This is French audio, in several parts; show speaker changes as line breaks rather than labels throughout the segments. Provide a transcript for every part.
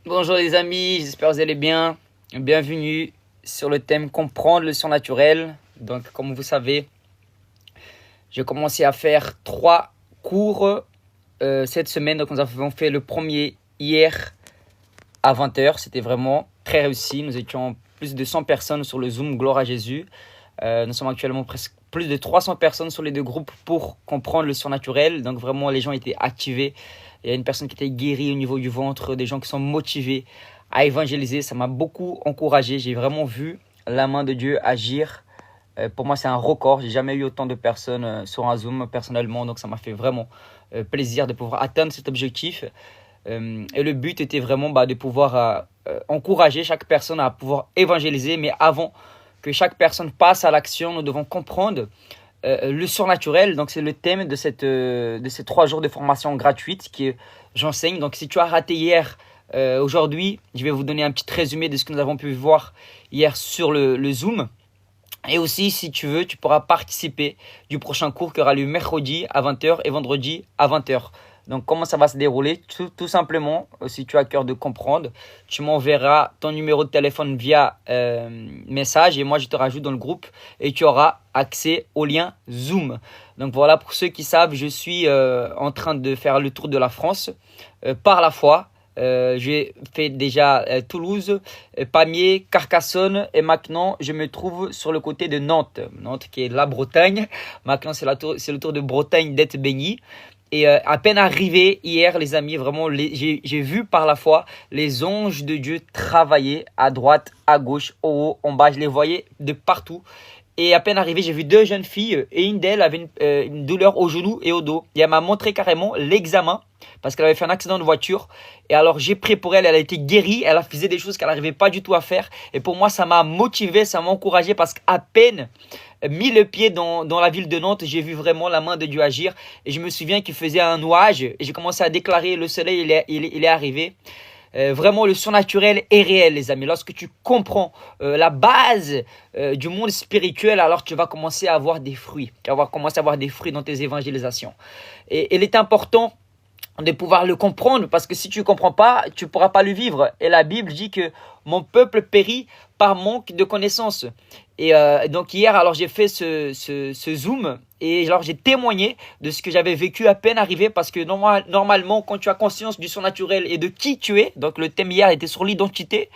Bonjour les amis, j'espère que vous allez bien. Bienvenue sur le thème comprendre le surnaturel. Donc comme vous savez, j'ai commencé à faire 3 cours cette semaine. Donc nous avons fait le premier hier à 20h. C'était vraiment très réussi. Nous étions plus de 100 personnes sur le Zoom, gloire à Jésus. Nous sommes actuellement presque plus de 300 personnes sur les 2 groupes pour comprendre le surnaturel. Donc vraiment les gens étaient activés. Il y a une personne qui était guérie au niveau du ventre, des gens qui sont motivés à évangéliser. Ça m'a beaucoup encouragé. J'ai vraiment vu la main de Dieu agir. Pour moi, c'est un record. J'ai jamais eu autant de personnes sur un Zoom personnellement. Donc, ça m'a fait vraiment plaisir de pouvoir atteindre cet objectif. Et le but était vraiment de pouvoir encourager chaque personne à pouvoir évangéliser. Mais avant que chaque personne passe à l'action, nous devons comprendre le surnaturel. Donc c'est le thème de ces 3 jours de formation gratuite que j'enseigne. Donc si tu as raté hier, aujourd'hui, je vais vous donner un petit résumé de ce que nous avons pu voir hier sur le Zoom. Et aussi, si tu veux, tu pourras participer du prochain cours qui aura lieu mercredi à 20h et vendredi à 20h. Donc, comment ça va se dérouler? Tout simplement, si tu as cœur de comprendre, tu m'enverras ton numéro de téléphone via message et moi, je te rajoute dans le groupe et tu auras accès au lien Zoom. Donc, voilà, pour ceux qui savent, je suis en train de faire le tour de la France par la foi. J'ai fait déjà Toulouse, Pamiers, Carcassonne et maintenant je me trouve sur le côté de Nantes. Nantes qui est la Bretagne. Maintenant c'est le tour de Bretagne d'être béni. Et à peine arrivé hier les amis, vraiment j'ai vu par la foi les anges de Dieu travailler à droite, à gauche, au haut, en bas. Je les voyais de partout. Et à peine arrivé, j'ai vu 2 jeunes filles et une d'elles avait une douleur au genou et au dos. Et elle m'a montré carrément l'examen parce qu'elle avait fait un accident de voiture. Et alors j'ai prié pour elle, elle a été guérie, elle a fait des choses qu'elle n'arrivait pas du tout à faire. Et pour moi, ça m'a motivé, ça m'a encouragé parce qu'à peine mis le pied dans la ville de Nantes, j'ai vu vraiment la main de Dieu agir. Et je me souviens qu'il faisait un nuage et j'ai commencé à déclarer le soleil, il est arrivé. Vraiment, le surnaturel est réel, les amis. Lorsque tu comprends la base du monde spirituel, alors tu vas commencer à avoir des fruits. Tu vas commencer à avoir des fruits dans tes évangélisations. Et il est important de pouvoir le comprendre parce que si tu ne comprends pas, tu ne pourras pas le vivre. Et la Bible dit que mon peuple périt par manque de connaissances. Et donc hier, alors j'ai fait ce Zoom et alors j'ai témoigné de ce que j'avais vécu à peine arrivé parce que normalement, quand tu as conscience du surnaturel et de qui tu es, donc le thème hier était sur l'identité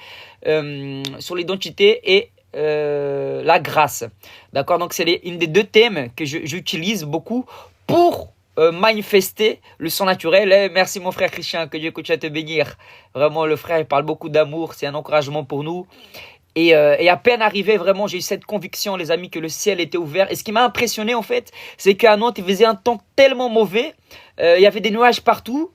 et la grâce. D'accord, donc c'est une des 2 thèmes que j'utilise beaucoup pour manifester le surnaturel. Merci mon frère Christian, que Dieu continue à te bénir. Vraiment, le frère il parle beaucoup d'amour, c'est un encouragement pour nous. Et à peine arrivé, vraiment, j'ai eu cette conviction, les amis, que le ciel était ouvert. Et ce qui m'a impressionné, en fait, c'est qu'à Nantes, il faisait un temps tellement mauvais. Il y avait des nuages partout.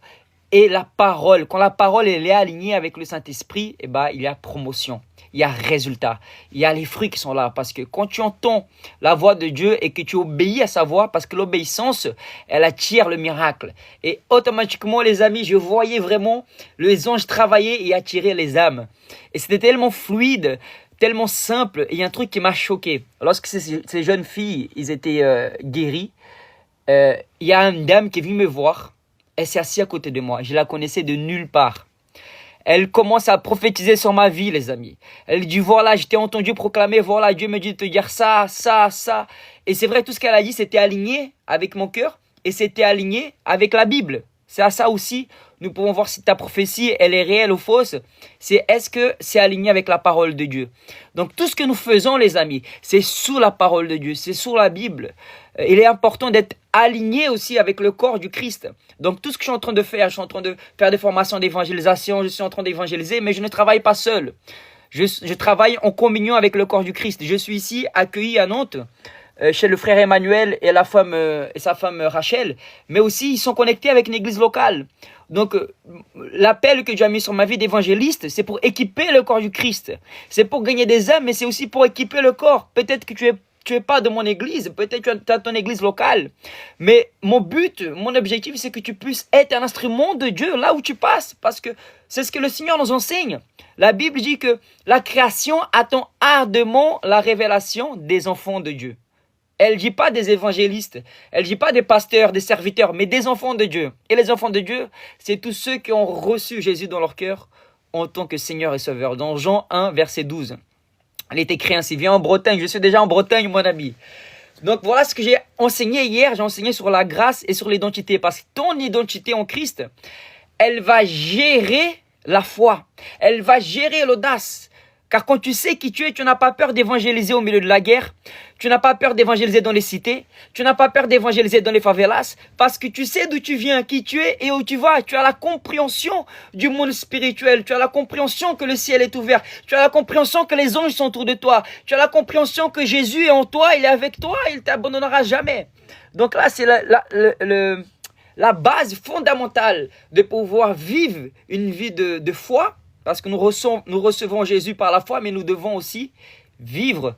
Et la parole, quand la parole elle est alignée avec le Saint-Esprit, il y a promotion, il y a résultat, il y a les fruits qui sont là. Parce que quand tu entends la voix de Dieu et que tu obéis à sa voix, parce que l'obéissance, elle attire le miracle. Et automatiquement, les amis, je voyais vraiment les anges travailler et attirer les âmes. Et c'était tellement fluide, tellement simple. Et il y a un truc qui m'a choqué. Lorsque ces jeunes filles, ils étaient guéries, il y a une dame qui est venue me voir. Elle s'est assise à côté de moi. Je la connaissais de nulle part. Elle commence à prophétiser sur ma vie, les amis. Elle dit, voilà, je t'ai entendu proclamer, voilà, Dieu me dit de te dire ça, ça, ça. Et c'est vrai, tout ce qu'elle a dit, c'était aligné avec mon cœur et c'était aligné avec la Bible. C'est à ça aussi, nous pouvons voir si ta prophétie, elle est réelle ou fausse. C'est est-ce que c'est aligné avec la parole de Dieu. Donc tout ce que nous faisons, les amis, c'est sous la parole de Dieu, c'est sous la Bible. Il est important d'être aligné aussi avec le corps du Christ. Donc tout ce que je suis en train de faire, je suis en train de faire des formations d'évangélisation, je suis en train d'évangéliser, mais je ne travaille pas seul. Je travaille en communion avec le corps du Christ. Je suis ici accueilli à Nantes. Chez le frère Emmanuel et sa femme Rachel, mais aussi ils sont connectés avec une église locale. Donc l'appel que Dieu a mis sur ma vie d'évangéliste, c'est pour équiper le corps du Christ. C'est pour gagner des âmes, mais c'est aussi pour équiper le corps. Peut-être que tu es pas de mon église, peut-être que tu as ton église locale, mais mon but, mon objectif, c'est que tu puisses être un instrument de Dieu là où tu passes, parce que c'est ce que le Seigneur nous enseigne. La Bible dit que la création attend ardemment la révélation des enfants de Dieu. Elle ne dit pas des évangélistes, elle ne dit pas des pasteurs, des serviteurs, mais des enfants de Dieu. Et les enfants de Dieu, c'est tous ceux qui ont reçu Jésus dans leur cœur en tant que Seigneur et Sauveur. Dans Jean 1, verset 12. Il est écrit ainsi, viens en Bretagne, je suis déjà en Bretagne, mon ami. Donc voilà ce que j'ai enseigné hier, j'ai enseigné sur la grâce et sur l'identité. Parce que ton identité en Christ, elle va gérer la foi, elle va gérer l'audace. Car quand tu sais qui tu es, tu n'as pas peur d'évangéliser au milieu de la guerre. Tu n'as pas peur d'évangéliser dans les cités. Tu n'as pas peur d'évangéliser dans les favelas. Parce que tu sais d'où tu viens, qui tu es et où tu vas. Tu as la compréhension du monde spirituel. Tu as la compréhension que le ciel est ouvert. Tu as la compréhension que les anges sont autour de toi. Tu as la compréhension que Jésus est en toi, il est avec toi, il ne t'abandonnera jamais. Donc là, c'est la base fondamentale de pouvoir vivre une vie de foi. Parce que nous recevons Jésus par la foi, mais nous devons aussi vivre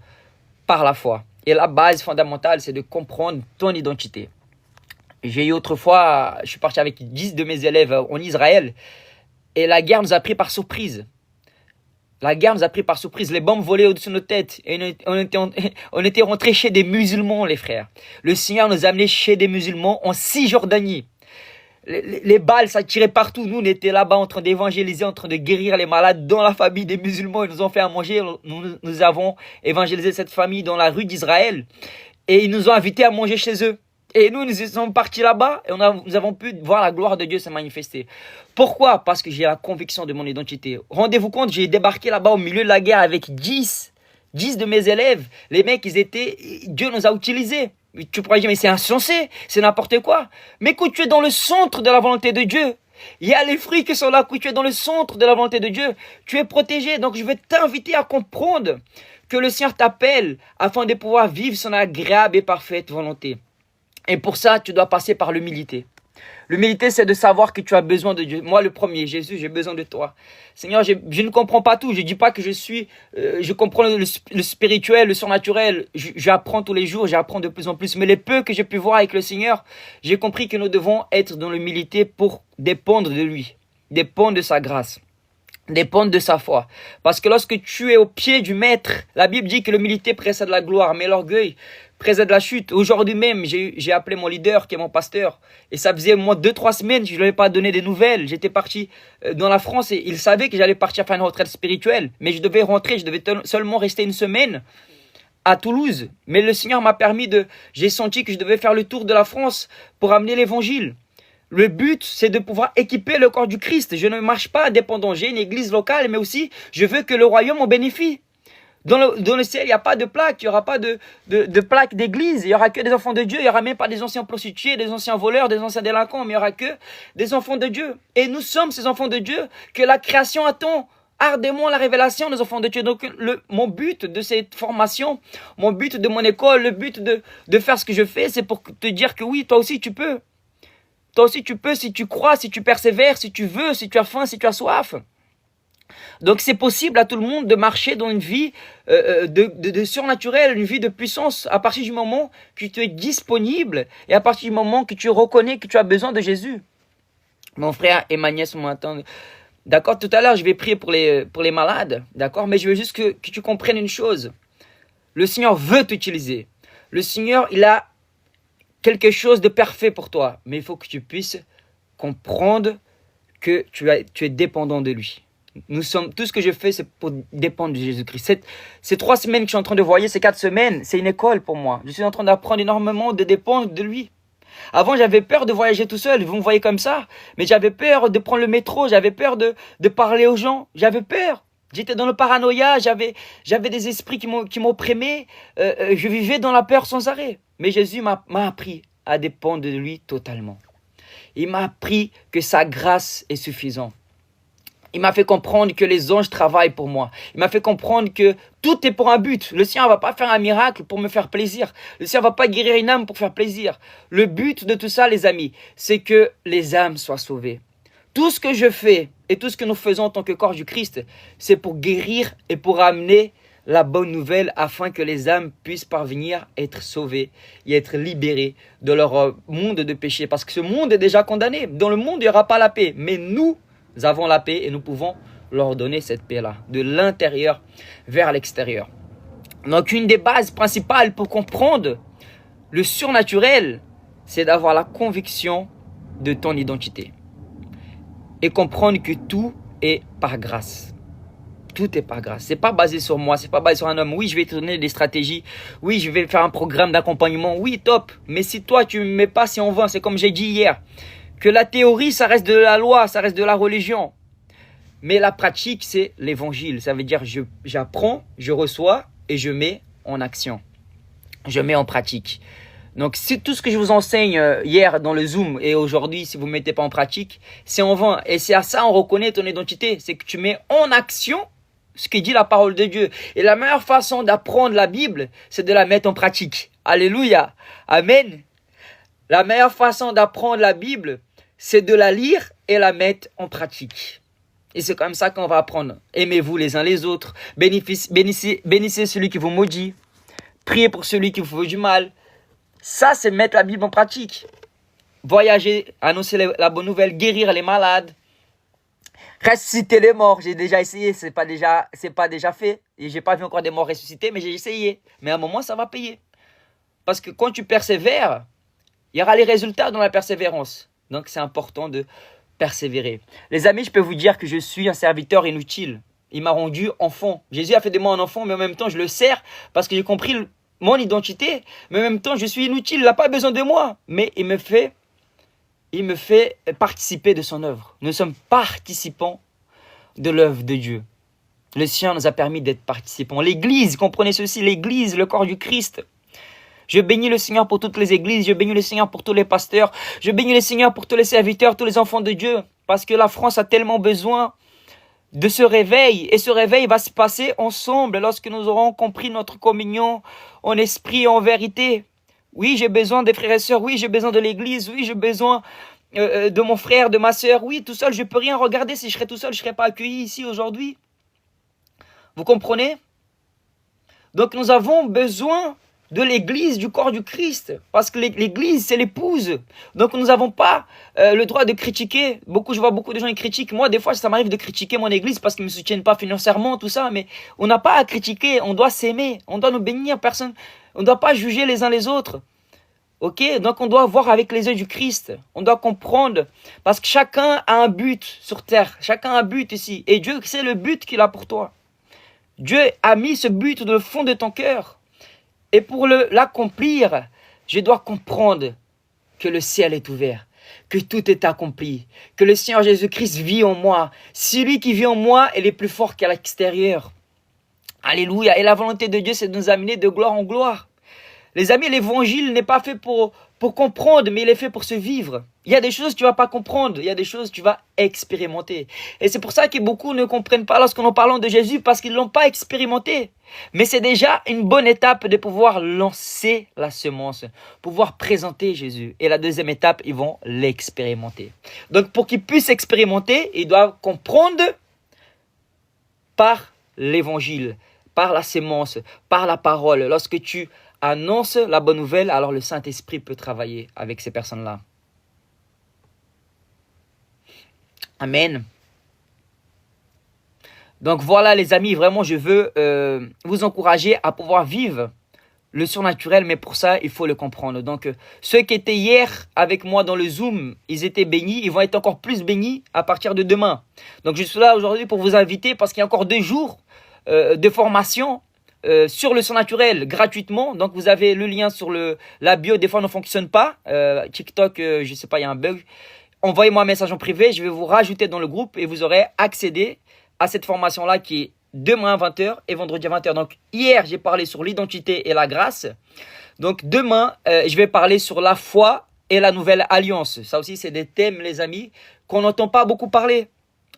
par la foi. Et la base fondamentale, c'est de comprendre ton identité. J'ai eu autrefois, je suis parti avec 10 de mes élèves en Israël, et la guerre nous a pris par surprise. La guerre nous a pris par surprise, les bombes volaient au-dessus de nos têtes, et on était rentrés chez des musulmans, les frères. Le Seigneur nous a amenés chez des musulmans en Cisjordanie. Les balles, ça tirait partout. Nous, on était là-bas en train d'évangéliser, en train de guérir les malades dans la famille des musulmans. Ils nous ont fait à manger. Nous avons évangélisé cette famille dans la rue d'Israël. Et ils nous ont invités à manger chez eux. Et nous sommes partis là-bas et nous avons pu voir la gloire de Dieu se manifester. Pourquoi? Parce que j'ai la conviction de mon identité. Rendez-vous compte, j'ai débarqué là-bas au milieu de la guerre avec 10 de mes élèves. Les mecs, Dieu nous a utilisés. Tu pourrais dire, mais c'est insensé, c'est n'importe quoi. Mais quand tu es dans le centre de la volonté de Dieu, il y a les fruits qui sont là. Quand tu es dans le centre de la volonté de Dieu, tu es protégé. Donc je vais t'inviter à comprendre que le Seigneur t'appelle afin de pouvoir vivre son agréable et parfaite volonté. Et pour ça, tu dois passer par l'humilité. L'humilité, c'est de savoir que tu as besoin de Dieu. Moi, le premier, Jésus, j'ai besoin de toi. Seigneur, je ne comprends pas tout. Je ne dis pas que je comprends le spirituel, le surnaturel. J'apprends tous les jours, j'apprends de plus en plus. Mais les peu que j'ai pu voir avec le Seigneur, j'ai compris que nous devons être dans l'humilité pour dépendre de lui, dépendre de sa grâce, dépendre de sa foi. Parce que lorsque tu es au pied du Maître, la Bible dit que l'humilité précède la gloire, mais l'orgueil précède la chute. Aujourd'hui même, j'ai appelé mon leader qui est mon pasteur. Et ça faisait moins 2-3 semaines que je ne lui avais pas donné des nouvelles. J'étais parti dans la France et il savait que j'allais partir faire une retraite spirituelle. Mais je devais rentrer, je devais seulement rester une semaine à Toulouse. Mais le Seigneur m'a permis j'ai senti que je devais faire le tour de la France pour amener l'évangile. Le but, c'est de pouvoir équiper le corps du Christ. Je ne marche pas indépendant. J'ai une église locale, mais aussi, je veux que le royaume en bénéficie. Dans le ciel, il n'y a pas de plaque, il n'y aura pas de plaque d'église, il n'y aura que des enfants de Dieu, il n'y aura même pas des anciens prostitués, des anciens voleurs, des anciens délinquants, mais il n'y aura que des enfants de Dieu. Et nous sommes ces enfants de Dieu que la création attend ardemment la révélation des enfants de Dieu. Donc mon but de cette formation, mon but de mon école, le but de faire ce que je fais, c'est pour te dire que oui, toi aussi tu peux. Toi aussi tu peux si tu crois, si tu persévères, si tu veux, si tu as faim, si tu as soif. Donc c'est possible à tout le monde de marcher dans une vie de surnaturel, une vie de puissance à partir du moment que tu es disponible et à partir du moment que tu reconnais que tu as besoin de Jésus. Mon frère et ma nièce m'entendent. D'accord, tout à l'heure je vais prier pour les malades, d'accord, mais je veux juste que tu comprennes une chose. Le Seigneur veut t'utiliser. Le Seigneur, il a quelque chose de parfait pour toi, mais il faut que tu puisses comprendre que tu es dépendant de lui. Tout ce que je fais, c'est pour dépendre de Jésus-Christ. Ces 3 semaines que je suis en train de voyager, ces 4 semaines, c'est une école pour moi. Je suis en train d'apprendre énormément de dépendre de lui. Avant, j'avais peur de voyager tout seul. Vous me voyez comme ça. Mais j'avais peur de prendre le métro. J'avais peur de parler aux gens. J'avais peur. J'étais dans le paranoïa. J'avais des esprits qui m'opprimaient. Je vivais dans la peur sans arrêt. Mais Jésus m'a appris à dépendre de lui totalement. Il m'a appris que sa grâce est suffisante. Il m'a fait comprendre que les anges travaillent pour moi. Il m'a fait comprendre que tout est pour un but. Le Seigneur ne va pas faire un miracle pour me faire plaisir. Le Seigneur ne va pas guérir une âme pour faire plaisir. Le but de tout ça, les amis, c'est que les âmes soient sauvées. Tout ce que je fais et tout ce que nous faisons en tant que corps du Christ, c'est pour guérir et pour amener la bonne nouvelle afin que les âmes puissent parvenir à être sauvées et être libérées de leur monde de péché. Parce que ce monde est déjà condamné. Dans le monde, il n'y aura pas la paix. Mais nous avons la paix et nous pouvons leur donner cette paix-là, de l'intérieur vers l'extérieur. Donc une des bases principales pour comprendre le surnaturel, c'est d'avoir la conviction de ton identité. Et comprendre que tout est par grâce. Tout est par grâce. C'est pas basé sur moi, c'est pas basé sur un homme. Oui, je vais te donner des stratégies. Oui, je vais faire un programme d'accompagnement. Oui, top. Mais si toi, tu ne me mets pas si on vain, c'est comme j'ai dit hier, que la théorie, ça reste de la loi, ça reste de la religion. Mais la pratique, c'est l'évangile. Ça veut dire j'apprends, je reçois et je mets en action. Je mets en pratique. Donc, si tout ce que je vous enseigne hier dans le Zoom et aujourd'hui, si vous ne mettez pas en pratique, c'est en vain. Et c'est à ça on reconnaît ton identité. C'est que tu mets en action ce que dit la parole de Dieu. Et la meilleure façon d'apprendre la Bible, c'est de la mettre en pratique. Alléluia. Amen. La meilleure façon d'apprendre la Bible, c'est de la lire et la mettre en pratique. Et c'est comme ça qu'on va apprendre. Aimez-vous les uns les autres. Bénissez celui qui vous maudit. Priez pour celui qui vous fait du mal. Ça, c'est mettre la Bible en pratique. Voyager, annoncer la bonne nouvelle, guérir les malades, ressusciter les morts. J'ai déjà essayé, c'est pas déjà fait. Et j'ai pas vu encore des morts ressuscités, mais j'ai essayé. Mais à un moment, ça va payer. Parce que quand tu persévères, il y aura les résultats dans la persévérance. Donc, c'est important de persévérer. Les amis, je peux vous dire que je suis un serviteur inutile. Il m'a rendu enfant. Jésus a fait de moi un enfant, mais en même temps, je le sers parce que j'ai compris mon identité. Mais en même temps, je suis inutile. Il n'a pas besoin de moi. Mais il me fait participer de son œuvre. Nous sommes participants de l'œuvre de Dieu. Le Seigneur nous a permis d'être participants. L'Église, comprenez ceci, l'Église, le corps du Christ. Je bénis le Seigneur pour toutes les églises, je bénis le Seigneur pour tous les pasteurs, je bénis le Seigneur pour tous les serviteurs, tous les enfants de Dieu, parce que la France a tellement besoin de ce réveil, et ce réveil va se passer ensemble lorsque nous aurons compris notre communion en esprit et en vérité. Oui, j'ai besoin des frères et sœurs, oui, j'ai besoin de l'église, oui, j'ai besoin de mon frère, de ma sœur, oui, tout seul, je ne peux rien regarder, si je serais tout seul, je ne serais pas accueilli ici aujourd'hui. Vous comprenez? Donc nous avons besoin de l'église, du corps du Christ, parce que l'église, c'est l'épouse. Donc nous n'avons pas le droit de critiquer. Je vois beaucoup de gens qui critiquent. Moi, des fois, ça m'arrive de critiquer mon église parce qu'ils ne me soutiennent pas financièrement, tout ça, mais on n'a pas à critiquer, on doit s'aimer, on doit nous bénir, personne. On ne doit pas juger les uns les autres. Ok, donc on doit voir avec les yeux du Christ. On doit comprendre, parce que chacun a un but sur terre, chacun a un but ici. Et Dieu, c'est le but qu'il a pour toi. Dieu a mis ce but dans le fond de ton cœur. Et pour l'accomplir, je dois comprendre que le ciel est ouvert, que tout est accompli, que le Seigneur Jésus-Christ vit en moi. Celui qui vit en moi, il est plus fort qu'à l'extérieur. Alléluia. Et la volonté de Dieu, c'est de nous amener de gloire en gloire. Les amis, l'évangile n'est pas fait pour comprendre, mais il est fait pour se vivre. Il y a des choses que tu ne vas pas comprendre, il y a des choses que tu vas expérimenter. Et c'est pour ça que beaucoup ne comprennent pas lorsqu'on en parle de Jésus, parce qu'ils ne l'ont pas expérimenté. Mais c'est déjà une bonne étape de pouvoir lancer la semence, pouvoir présenter Jésus. Et la deuxième étape, ils vont l'expérimenter. Donc pour qu'ils puissent expérimenter, ils doivent comprendre par l'évangile, par la semence, par la parole. Lorsque tu annonce la bonne nouvelle, alors le Saint-Esprit peut travailler avec ces personnes-là. Amen. Donc voilà les amis, vraiment je veux vous encourager à pouvoir vivre le surnaturel, mais pour ça il faut le comprendre. Donc ceux qui étaient hier avec moi dans le Zoom, ils étaient bénis, ils vont être encore plus bénis à partir de demain. Donc je suis là aujourd'hui pour vous inviter parce qu'il y a encore 2 jours de formation sur le surnaturel gratuitement. Donc vous avez le lien sur la bio. Des fois ne fonctionne pas, TikTok je sais pas, il y a un bug. Envoyez-moi un message en privé, je vais vous rajouter dans le groupe et vous aurez accédé à cette formation là qui est demain à 20h et vendredi à 20h. Donc hier j'ai parlé sur l'identité et la grâce. Donc demain je vais parler sur la foi et la nouvelle alliance. Ça aussi c'est des thèmes les amis qu'on n'entend pas beaucoup parler.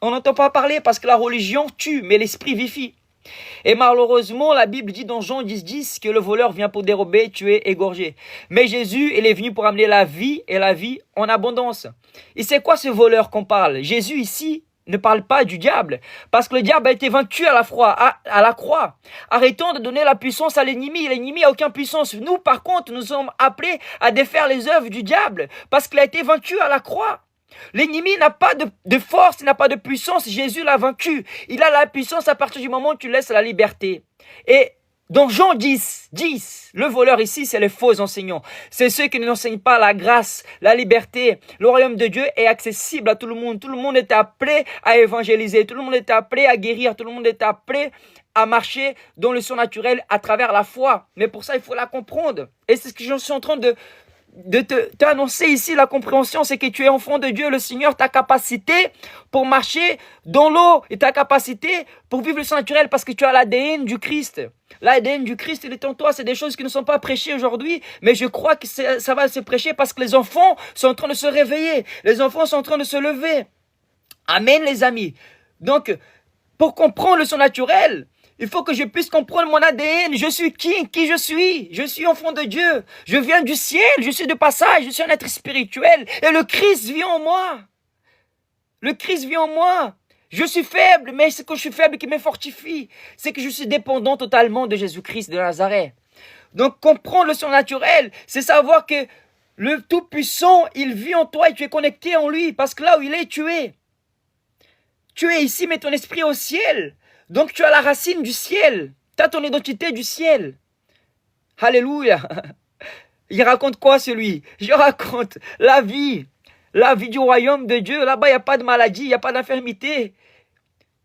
On n'entend pas parler parce que la religion tue mais l'esprit vivifie. Et malheureusement, la Bible dit dans Jean 10:10 que le voleur vient pour dérober, tuer, égorger. Mais Jésus, il est venu pour amener la vie et la vie en abondance. Et c'est quoi ce voleur qu'on parle? Jésus ici ne parle pas du diable, parce que le diable a été vaincu à la croix. Arrêtons de donner la puissance à l'ennemi. L'ennemi n'a aucune puissance. Nous, par contre, nous sommes appelés à défaire les œuvres du diable, parce qu'il a été vaincu à la croix. L'ennemi n'a pas de force, il n'a pas de puissance. Jésus l'a vaincu. Il a la puissance à partir du moment où tu laisses la liberté. Et Dans Jean 10, le voleur ici, c'est les faux enseignants. C'est ceux qui n'enseignent pas la grâce, la liberté. Le royaume de Dieu est accessible à tout le monde. Tout le monde est appelé à évangéliser. Tout le monde est appelé à guérir. Tout le monde est appelé à marcher dans le surnaturel à travers la foi. Mais pour ça, il faut la comprendre. Et c'est ce que je suis en train de t'annoncer ici. La compréhension, c'est que tu es enfant de Dieu. Le Seigneur, ta capacité pour marcher dans l'eau et ta capacité pour vivre le surnaturel parce que tu as l'ADN du Christ. L'ADN du Christ, il est en toi. C'est des choses qui ne sont pas prêchées aujourd'hui, mais je crois que ça va se prêcher parce que les enfants sont en train de se réveiller. Les enfants sont en train de se lever. Amen, les amis. Donc, pour comprendre le surnaturel, il faut que je puisse comprendre mon ADN. Je suis qui je suis. Je suis enfant de Dieu. Je viens du ciel. Je suis de passage. Je suis un être spirituel. Et le Christ vit en moi. Le Christ vit en moi. Je suis faible, mais c'est que je suis faible qui me fortifie. C'est que je suis dépendant totalement de Jésus-Christ de Nazareth. Donc, comprendre le surnaturel, c'est savoir que le Tout-Puissant, il vit en toi et tu es connecté en lui. Parce que là où il est, tu es. Tu es ici, mais ton esprit est au ciel. Donc, tu as la racine du ciel. Tu as ton identité du ciel. Alléluia. Il raconte quoi, celui? Je raconte la vie du royaume de Dieu. Là-bas, il n'y a pas de maladie, il n'y a pas d'infirmité.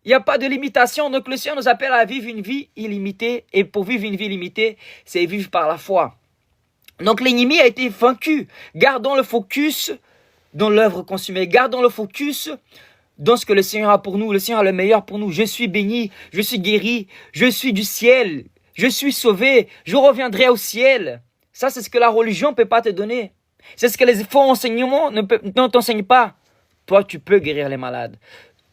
Il n'y a pas de limitation. Donc, le Seigneur nous appelle à vivre une vie illimitée. Et pour vivre une vie illimitée, c'est vivre par la foi. Donc, l'ennemi a été vaincu. Gardons le focus dans l'œuvre consumée. Gardons le focus dans ce que le Seigneur a pour nous. Le Seigneur a le meilleur pour nous. Je suis béni, je suis guéri, je suis du ciel, je suis sauvé, je reviendrai au ciel. Ça, c'est ce que la religion ne peut pas te donner. C'est ce que les faux enseignements ne t'enseignent pas. Toi, tu peux guérir les malades.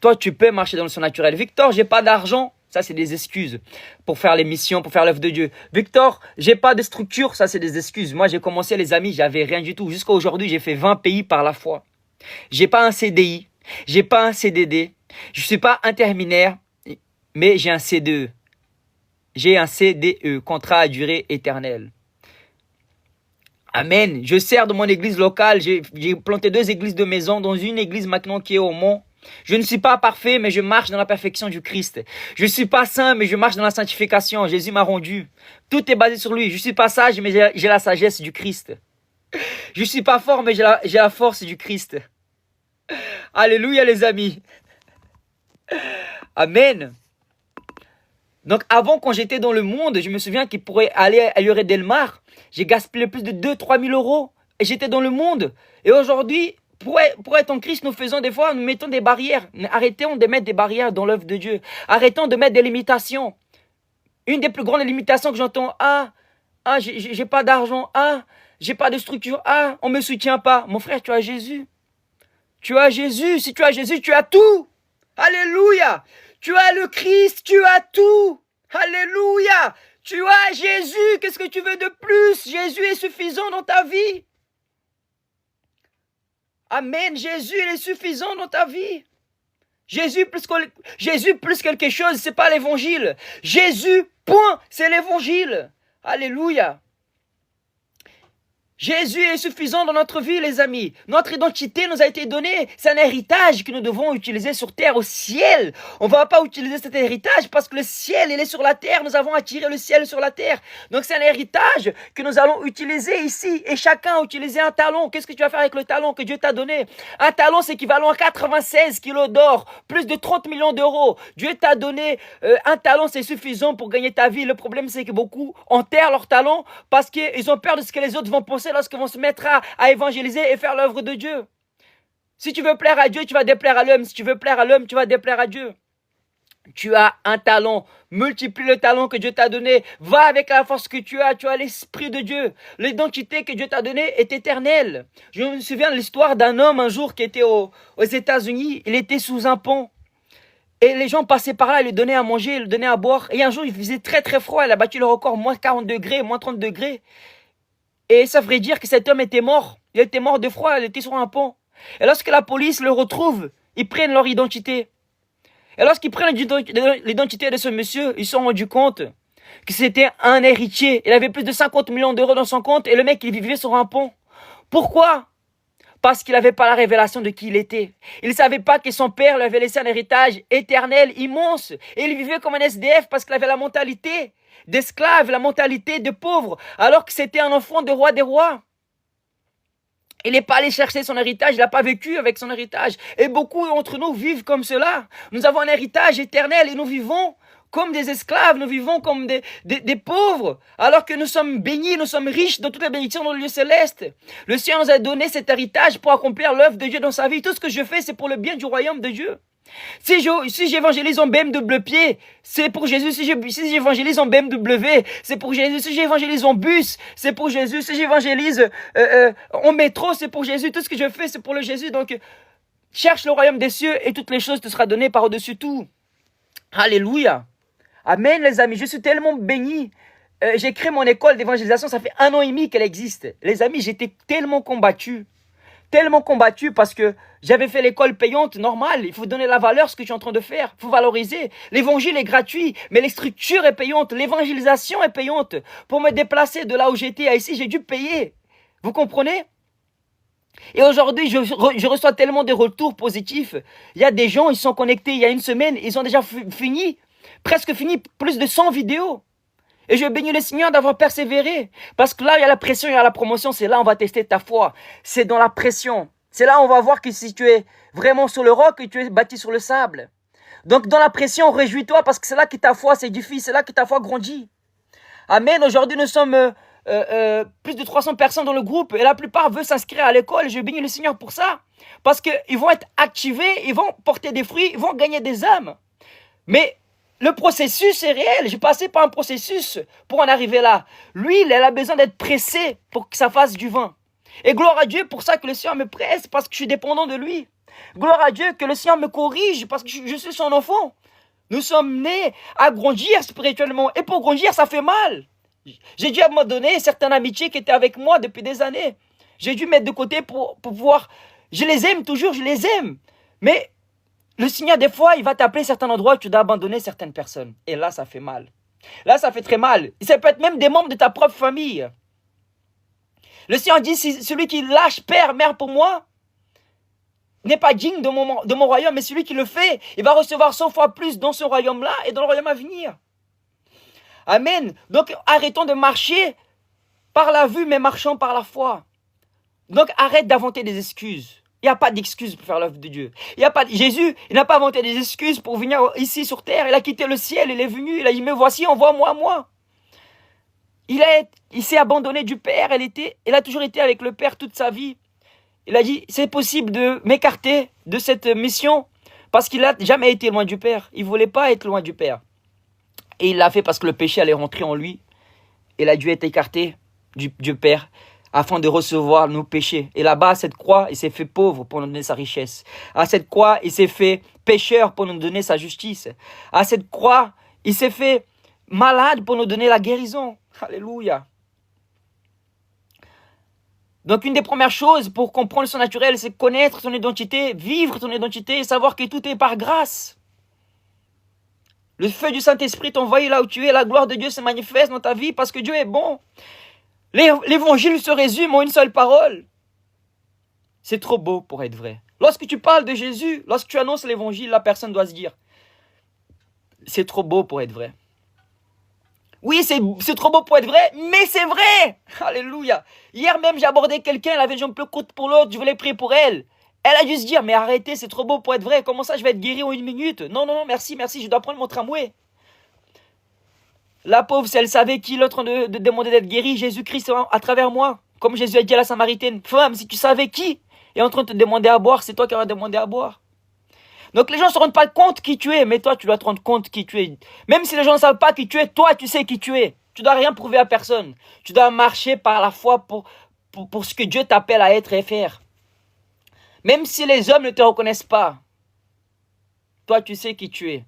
Toi, tu peux marcher dans le surnaturel. Victor, j'ai pas d'argent. Ça, c'est des excuses pour faire les missions, pour faire l'œuvre de Dieu. Victor, j'ai pas de structure. Ça, c'est des excuses. Moi, j'ai commencé, les amis, j'avais rien du tout. Jusqu'à aujourd'hui, j'ai fait 20 pays par la foi. J'ai pas un CDI. J'ai pas un CDD. Je suis pas interminaire, mais j'ai un CDE. J'ai un CDE, contrat à durée éternelle. Amen. Je sers de mon église locale. J'ai planté 2 églises de maison, dont une église maintenant qui est au Mont. Je ne suis pas parfait, mais je marche dans la perfection du Christ. Je ne suis pas saint, mais je marche dans la sanctification. Jésus m'a rendu. Tout est basé sur lui. Je ne suis pas sage, mais j'ai la sagesse du Christ. Je ne suis pas fort, mais j'ai la force du Christ. Alléluia, les amis. Amen. Donc, avant, quand j'étais dans le monde, je me souviens qu'il pourrait aller à Lloret Delmar. J'ai gaspillé plus de 2-3 000 euros. Et j'étais dans le monde. Et aujourd'hui, pour être en Christ, nous faisons des fois, nous mettons des barrières. Arrêtons de mettre des barrières dans l'œuvre de Dieu. Arrêtons de mettre des limitations. Une des plus grandes limitations que j'entends, j'ai pas d'argent, j'ai pas de structure, on me soutient pas. Mon frère, tu as Jésus. Tu as Jésus. Si tu as Jésus, tu as tout. Alléluia. Tu as le Christ, tu as tout. Alléluia. Tu as Jésus. Qu'est-ce que tu veux de plus? Jésus est suffisant dans ta vie. Amen. Jésus, il est suffisant dans ta vie. Jésus plus quelque chose, c'est pas l'évangile. Jésus, point, c'est l'évangile. Alléluia. Jésus est suffisant dans notre vie, les amis. Notre identité nous a été donnée. C'est un héritage que nous devons utiliser sur terre, au ciel. On ne va pas utiliser cet héritage parce que le ciel, il est sur la terre. Nous avons attiré le ciel sur la terre. Donc, c'est un héritage que nous allons utiliser ici. Et chacun a utilisé un talon. Qu'est-ce que tu vas faire avec le talon que Dieu t'a donné? Un talon, c'est équivalent à 96 kilos d'or, plus de 30 millions d'euros. Dieu t'a donné un talon, c'est suffisant pour gagner ta vie. Le problème, c'est que beaucoup enterrent leur talon parce qu'ils ont peur de ce que les autres vont penser lorsqu'ils vont se mettre à évangéliser et faire l'œuvre de Dieu. Si tu veux plaire à Dieu, tu vas déplaire à l'homme. Si tu veux plaire à l'homme, tu vas déplaire à Dieu. Tu as un talent. Multiplie le talent que Dieu t'a donné. Va avec la force que tu as. Tu as l'Esprit de Dieu. L'identité que Dieu t'a donnée est éternelle. Je me souviens de l'histoire d'un homme un jour qui était aux États-Unis. Il était sous un pont. Et les gens passaient par là, ils lui donnaient à manger, ils lui donnaient à boire. Et un jour, il faisait très très froid. Il a battu le record, moins 40 degrés, moins 30 degrés. Et ça ferait dire que cet homme était mort. Il était mort de froid, il était sur un pont. Et lorsque la police le retrouve, ils prennent leur identité. Et lorsqu'ils prennent l'identité de ce monsieur, ils se sont rendus compte que c'était un héritier. Il avait plus de 50 millions d'euros dans son compte et le mec, il vivait sur un pont. Pourquoi? Parce qu'il n'avait pas la révélation de qui il était. Il ne savait pas que son père lui avait laissé un héritage éternel, immense. Et il vivait comme un SDF parce qu'il avait la mentalité d'esclave, la mentalité de pauvre, alors que c'était un enfant de roi des rois. Il n'est pas allé chercher son héritage, il n'a pas vécu avec son héritage. Et beaucoup d'entre nous vivent comme cela. Nous avons un héritage éternel et nous vivons comme des esclaves, nous vivons comme des pauvres, alors que nous sommes bénis, nous sommes riches dans toutes les bénédictions dans le lieu céleste. Le Seigneur nous a donné cet héritage pour accomplir l'œuvre de Dieu dans sa vie. Tout ce que je fais, c'est pour le bien du royaume de Dieu. Si j'évangélise en BMW, c'est pour Jésus. Si j'évangélise en BMW, c'est pour Jésus. Si j'évangélise en bus, c'est pour Jésus. Si j'évangélise en métro, c'est pour Jésus. Tout ce que je fais, c'est pour le Jésus. Donc, cherche le royaume des cieux et toutes les choses te seront données par-dessus tout. Alléluia. Amen, les amis. Je suis tellement béni. J'ai créé mon école d'évangélisation. Ça fait 1 an et demi qu'elle existe. Les amis, j'étais tellement combattu parce que j'avais fait l'école payante normale. Il faut donner la valeur à ce que tu es en train de faire. Il faut valoriser. L'évangile est gratuit, mais les structures est payante. L'évangélisation est payante. Pour me déplacer de là où j'étais à ici, j'ai dû payer. Vous comprenez? Et aujourd'hui, je reçois tellement de retours positifs. Il y a des gens, ils sont connectés il y a une semaine, ils ont déjà presque fini plus de 100 vidéos. Et je bénis le Seigneur d'avoir persévéré. Parce que là, il y a la pression, il y a la promotion. C'est là où on va tester ta foi. C'est dans la pression. C'est là où on va voir que si tu es vraiment sur le roc, que tu es bâti sur le sable. Donc dans la pression, réjouis-toi parce que c'est là que ta foi s'édifie. C'est là que ta foi grandit. Amen. Aujourd'hui, nous sommes plus de 300 personnes dans le groupe. Et la plupart veulent s'inscrire à l'école. Je bénis le Seigneur pour ça. Parce qu'ils vont être activés, ils vont porter des fruits, ils vont gagner des âmes. Mais le processus est réel. J'ai passé par un processus pour en arriver là. L'huile, elle a besoin d'être pressée pour que ça fasse du vin. Et gloire à Dieu pour ça que le Seigneur me presse parce que je suis dépendant de lui. Gloire à Dieu que le Seigneur me corrige parce que je suis son enfant. Nous sommes nés à grandir spirituellement. Et pour grandir, ça fait mal. J'ai dû abandonner certaines amitiés qui étaient avec moi depuis des années. J'ai dû mettre de côté pour pouvoir... Je les aime toujours, je les aime. Mais le Seigneur, des fois, il va t'appeler à certains endroits où tu dois abandonner certaines personnes. Et là, ça fait mal. Là, ça fait très mal. Et ça peut être même des membres de ta propre famille. Le Seigneur dit, si celui qui lâche père, mère pour moi, n'est pas digne de mon royaume, mais celui qui le fait, il va recevoir 100 fois plus dans ce royaume-là et dans le royaume à venir. Amen. Donc, arrêtons de marcher par la vue, mais marchons par la foi. Donc, arrête d'inventer des excuses. Il n'y a pas d'excuses pour faire l'œuvre de Dieu. Jésus, il n'a pas inventé des excuses pour venir ici sur terre. Il a quitté le ciel, il est venu, il a dit, me voici, envoie-moi, moi. Il s'est abandonné du Père, il a toujours été avec le Père toute sa vie. Il a dit, c'est possible de m'écarter de cette mission parce qu'il n'a jamais été loin du Père. Il ne voulait pas être loin du Père. Et il l'a fait parce que le péché allait rentrer en lui. Il a dû être écarté du Père afin de recevoir nos péchés. Et là-bas, à cette croix, il s'est fait pauvre pour nous donner sa richesse. À cette croix, il s'est fait pécheur pour nous donner sa justice. À cette croix, il s'est fait malade pour nous donner la guérison. Alléluia. Donc, une des premières choses pour comprendre le surnaturel, c'est connaître ton identité, vivre ton identité et savoir que tout est par grâce. Le feu du Saint-Esprit t'envoie là où tu es, la gloire de Dieu se manifeste dans ta vie parce que Dieu est bon. L'évangile se résume en une seule parole. C'est trop beau pour être vrai. Lorsque tu parles de Jésus, lorsque tu annonces l'évangile, la personne doit se dire, c'est trop beau pour être vrai. Oui, c'est trop beau pour être vrai, mais c'est vrai. Alléluia. Hier même, j'ai abordé quelqu'un, elle avait une jambe plus courte pour l'autre, je voulais prier pour elle. Elle a dû se dire, mais arrêtez, c'est trop beau pour être vrai. Comment ça, je vais être guéri en 1 minute? Non, merci, je dois prendre mon tramway. La pauvre, si elle savait qu'il est en train de demander d'être guéri, Jésus-Christ à travers moi. Comme Jésus a dit à la Samaritaine, femme, si tu savais qui est en train de te demander à boire, c'est toi qui vas demander à boire. Donc les gens ne se rendent pas compte qui tu es, mais toi tu dois te rendre compte qui tu es. Même si les gens ne savent pas qui tu es, toi tu sais qui tu es. Tu ne dois rien prouver à personne. Tu dois marcher par la foi pour ce que Dieu t'appelle à être et faire. Même si les hommes ne te reconnaissent pas, toi tu sais qui tu es.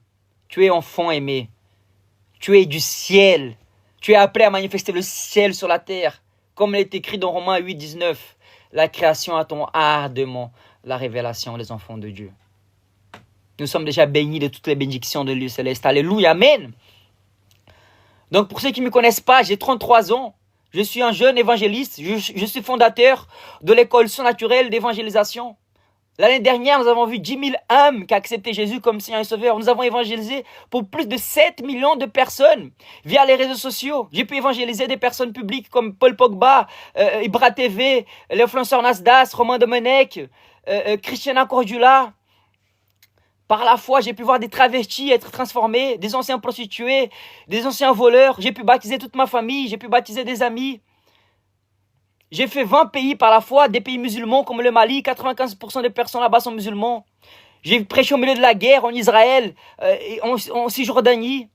Tu es enfant aimé. Tu es du ciel. Tu es appelé à manifester le ciel sur la terre. Comme il est écrit dans Romains 8, 19. La création attend ardemment la révélation des enfants de Dieu. Nous sommes déjà bénis de toutes les bénédictions de Dieu céleste. Alléluia, amen. Donc pour ceux qui ne me connaissent pas, j'ai 33 ans. Je suis un jeune évangéliste. Je suis fondateur de l'école surnaturelle d'évangélisation. L'année dernière, nous avons vu 10 000 âmes qui ont accepté Jésus comme Seigneur et Sauveur. Nous avons évangélisé pour plus de 7 millions de personnes via les réseaux sociaux. J'ai pu évangéliser des personnes publiques comme Paul Pogba, Ibra TV, l'influenceur Nasdas, Romain Domenech, Christiana Cordula. Par la foi, j'ai pu voir des travestis être transformés, des anciens prostitués, des anciens voleurs. J'ai pu baptiser toute ma famille, j'ai pu baptiser des amis. J'ai fait 20 pays par la foi, des pays musulmans comme le Mali, 95% des personnes là-bas sont musulmans. J'ai prêché au milieu de la guerre en Israël, en Cisjordanie,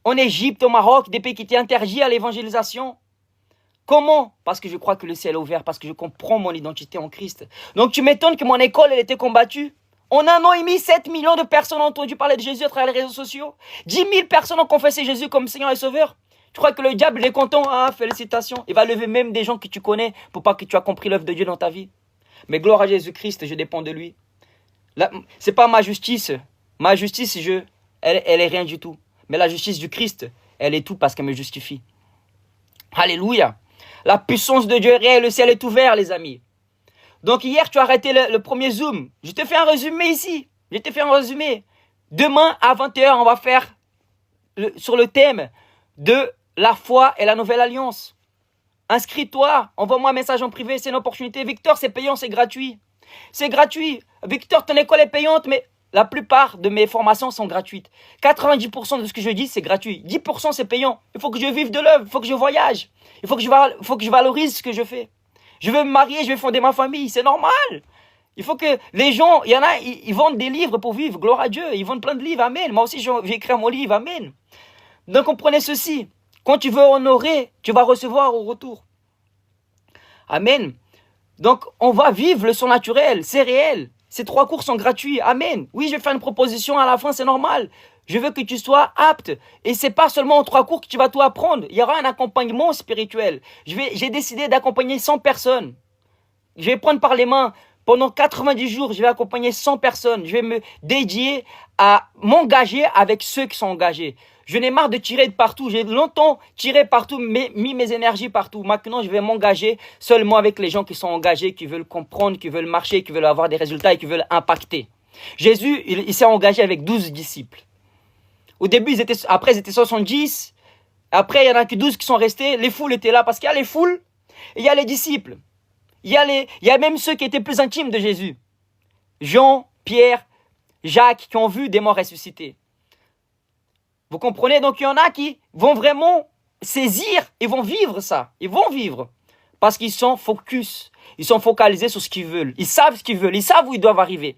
en Égypte, au Maroc, des pays qui étaient interdits à l'évangélisation. Comment? Parce que je crois que le ciel est ouvert, parce que je comprends mon identité en Christ. Donc tu m'étonnes que mon école elle était combattue. En un an et demi, 7 millions de personnes ont entendu parler de Jésus à travers les réseaux sociaux. 10 000 personnes ont confessé Jésus comme Seigneur et Sauveur. Tu crois que le diable il est content? Ah, félicitations. Il va lever même des gens que tu connais pour pas que tu aies compris l'œuvre de Dieu dans ta vie. Mais gloire à Jésus-Christ, je dépends de lui. C'est pas ma justice. Ma justice, elle est rien du tout. Mais la justice du Christ, elle est tout parce qu'elle me justifie. Alléluia. La puissance de Dieu est réelle, le ciel est ouvert, les amis. Donc hier, tu as arrêté le premier Zoom. Je te fais un résumé ici. Je te fais un résumé. Demain, à 21h, on va faire sur le thème de la foi et la nouvelle alliance. Inscris-toi, envoie-moi un message en privé, c'est une opportunité. Victor, c'est payant, c'est gratuit. C'est gratuit. Victor, ton école est payante, mais la plupart de mes formations sont gratuites. 90% de ce que je dis, c'est gratuit. 10% c'est payant. Il faut que je vive de l'œuvre, il faut que je voyage. Il faut que je valorise ce que je fais. Je veux me marier, je vais fonder ma famille, c'est normal. Il faut que les gens, il y en a, ils vendent des livres pour vivre, gloire à Dieu. Ils vendent plein de livres, amen. Moi aussi, j'ai écrit mon livre, amen. Donc, comprenez ceci. Quand tu veux honorer, tu vas recevoir au retour. Amen. Donc, on va vivre le surnaturel, c'est réel. Ces 3 cours sont gratuits, amen. Oui, je vais faire une proposition à la fin, c'est normal. Je veux que tu sois apte. Et c'est pas seulement en 3 cours que tu vas tout apprendre. Il y aura un accompagnement spirituel. J'ai décidé d'accompagner 100 personnes. Je vais prendre par les mains. Pendant 90 jours, je vais accompagner 100 personnes. Je vais me dédier à m'engager avec ceux qui sont engagés. Je n'ai marre de tirer de partout. J'ai longtemps tiré partout, mis mes énergies partout. Maintenant, je vais m'engager seulement avec les gens qui sont engagés, qui veulent comprendre, qui veulent marcher, qui veulent avoir des résultats et qui veulent impacter. Jésus, il s'est engagé avec 12 disciples. Au début, après, ils étaient 70. Après, il n'y en a que 12 qui sont restés. Les foules étaient là parce qu'il y a les foules et il y a les disciples. Il y a même ceux qui étaient plus intimes de Jésus. Jean, Pierre, Jacques, qui ont vu des morts ressuscités. Vous comprenez? Donc, il y en a qui vont vraiment saisir et vont vivre ça. Ils vont vivre. Parce qu'ils sont focus. Ils sont focalisés sur ce qu'ils veulent. Ils savent ce qu'ils veulent. Ils savent où ils doivent arriver.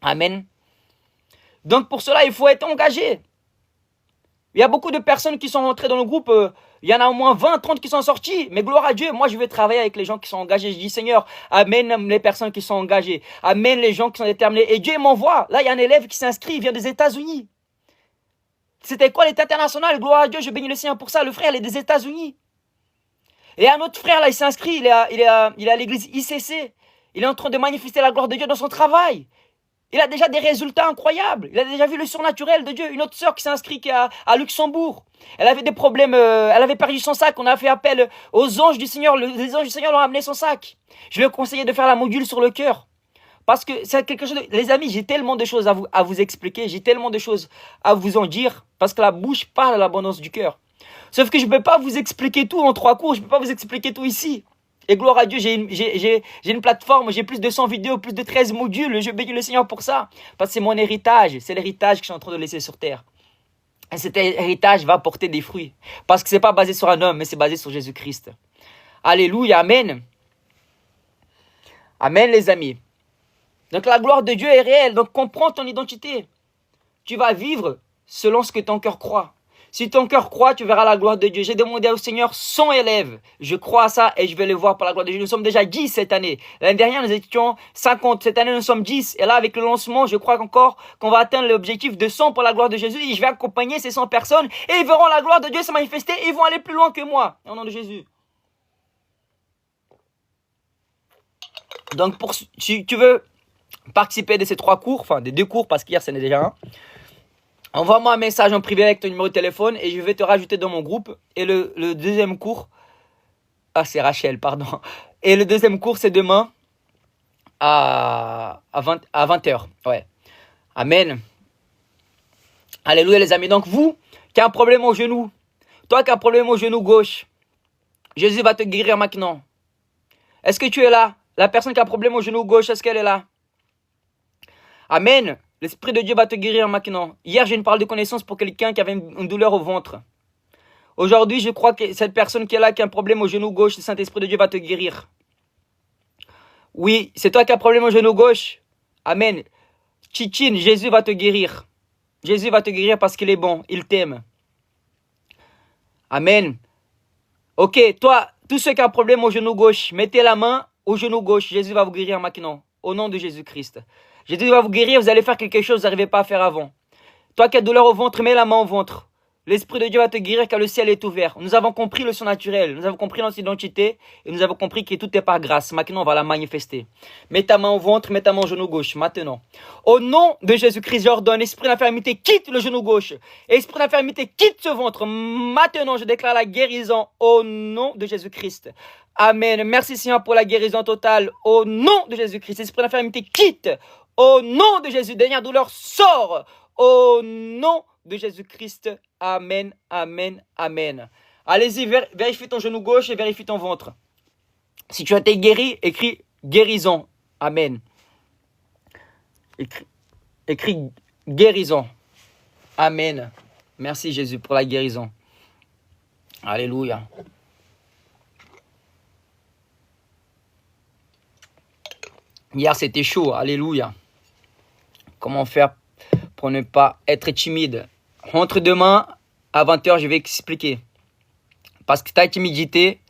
Amen. Donc, pour cela, il faut être engagé. Il y a beaucoup de personnes qui sont rentrées dans le groupe. Il y en a au moins 20, 30 qui sont sortis. Mais gloire à Dieu, moi je vais travailler avec les gens qui sont engagés. Je dis Seigneur, amène les personnes qui sont engagées. Amène les gens qui sont déterminés. Et Dieu m'envoie. Là, il y a un élève qui s'inscrit, il vient des États-Unis. C'était quoi l'état international? Gloire à Dieu, je bénis le Seigneur pour ça. Le frère, il est des États-Unis. Et un autre frère, là, il s'inscrit. Il est à l'église ICC. Il est en train de manifester la gloire de Dieu dans son travail. Il a déjà des résultats incroyables. Il a déjà vu le surnaturel de Dieu. Une autre sœur qui s'est inscrite à Luxembourg. Elle avait des problèmes. Elle avait perdu son sac. On a fait appel aux anges du Seigneur. Les anges du Seigneur lui ont amené son sac. Je lui ai conseillé de faire la module sur le cœur. Parce que c'est quelque chose Les amis, j'ai tellement de choses à vous expliquer. J'ai tellement de choses à vous en dire. Parce que la bouche parle à l'abondance du cœur. Sauf que je ne peux pas vous expliquer tout en 3 cours. Je ne peux pas vous expliquer tout ici. Et gloire à Dieu, j'ai une plateforme, j'ai plus de 100 vidéos, plus de 13 modules. Je bénis le Seigneur pour ça. Parce que c'est mon héritage. C'est l'héritage que je suis en train de laisser sur terre. Et cet héritage va porter des fruits. Parce que ce n'est pas basé sur un homme, mais c'est basé sur Jésus-Christ. Alléluia, amen. Amen, les amis. Donc la gloire de Dieu est réelle. Donc comprends ton identité. Tu vas vivre selon ce que ton cœur croit. Si ton cœur croit, tu verras la gloire de Dieu. J'ai demandé au Seigneur 100 élèves. Je crois à ça et je vais le voir pour la gloire de Dieu. Nous sommes déjà 10 cette année. L'année dernière, nous étions 50. Cette année, nous sommes 10. Et là, avec le lancement, je crois encore qu'on va atteindre l'objectif de 100 pour la gloire de Jésus. Et je vais accompagner ces 100 personnes. Et ils verront la gloire de Dieu se manifester. Et ils vont aller plus loin que moi. Au nom de Jésus. Donc, si tu veux participer de ces 3 cours, enfin des 2 cours, parce qu'hier, c'en est déjà un. Envoie-moi un message en privé avec ton numéro de téléphone et je vais te rajouter dans mon groupe. Et le deuxième cours... Ah, c'est Rachel, pardon. Et le deuxième cours, c'est demain. à 20h. Ouais. Amen. Alléluia les amis. Donc vous qui avez un problème au genou, toi qui as un problème au genou gauche, Jésus va te guérir maintenant. Est-ce que tu es là? La personne qui a un problème au genou gauche, est-ce qu'elle est là? Amen. L'Esprit de Dieu va te guérir maintenant. Hier, j'ai une parole de connaissance pour quelqu'un qui avait une douleur au ventre. Aujourd'hui, je crois que cette personne qui est là, qui a un problème au genou gauche, le Saint-Esprit de Dieu va te guérir. Oui, c'est toi qui as un problème au genou gauche. Amen. Tchitchine, Jésus va te guérir. Jésus va te guérir parce qu'il est bon, il t'aime. Amen. Ok, toi, tous ceux qui ont un problème au genou gauche, mettez la main au genou gauche. Jésus va vous guérir maintenant, au nom de Jésus-Christ. Jésus va vous guérir, vous allez faire quelque chose que vous n'arrivez pas à faire avant. Toi qui as douleur au ventre, mets la main au ventre. L'Esprit de Dieu va te guérir car le ciel est ouvert. Nous avons compris le surnaturel, nous avons compris notre identité et nous avons compris que tout est par grâce. Maintenant, on va la manifester. Mets ta main au ventre, mets ta main au genou gauche, maintenant. Au nom de Jésus-Christ, j'ordonne, esprit d'infirmité, quitte le genou gauche. Esprit d'infirmité, quitte ce ventre. Maintenant, je déclare la guérison au nom de Jésus-Christ. Amen. Merci Seigneur pour la guérison totale. Au nom de Jésus-Christ, esprit d'infirmité, quitte. Au nom de Jésus, dernière douleur, sort. Au nom de Jésus-Christ. Amen, amen, amen. Allez-y, vérifie ton genou gauche et vérifie ton ventre. Si tu as été guéri, écris guérison. Amen. Écris guérison. Amen. Merci Jésus pour la guérison. Alléluia. Hier, c'était chaud. Alléluia. Comment faire pour ne pas être timide? Rentre demain à 20h, je vais expliquer. Parce que ta timidité,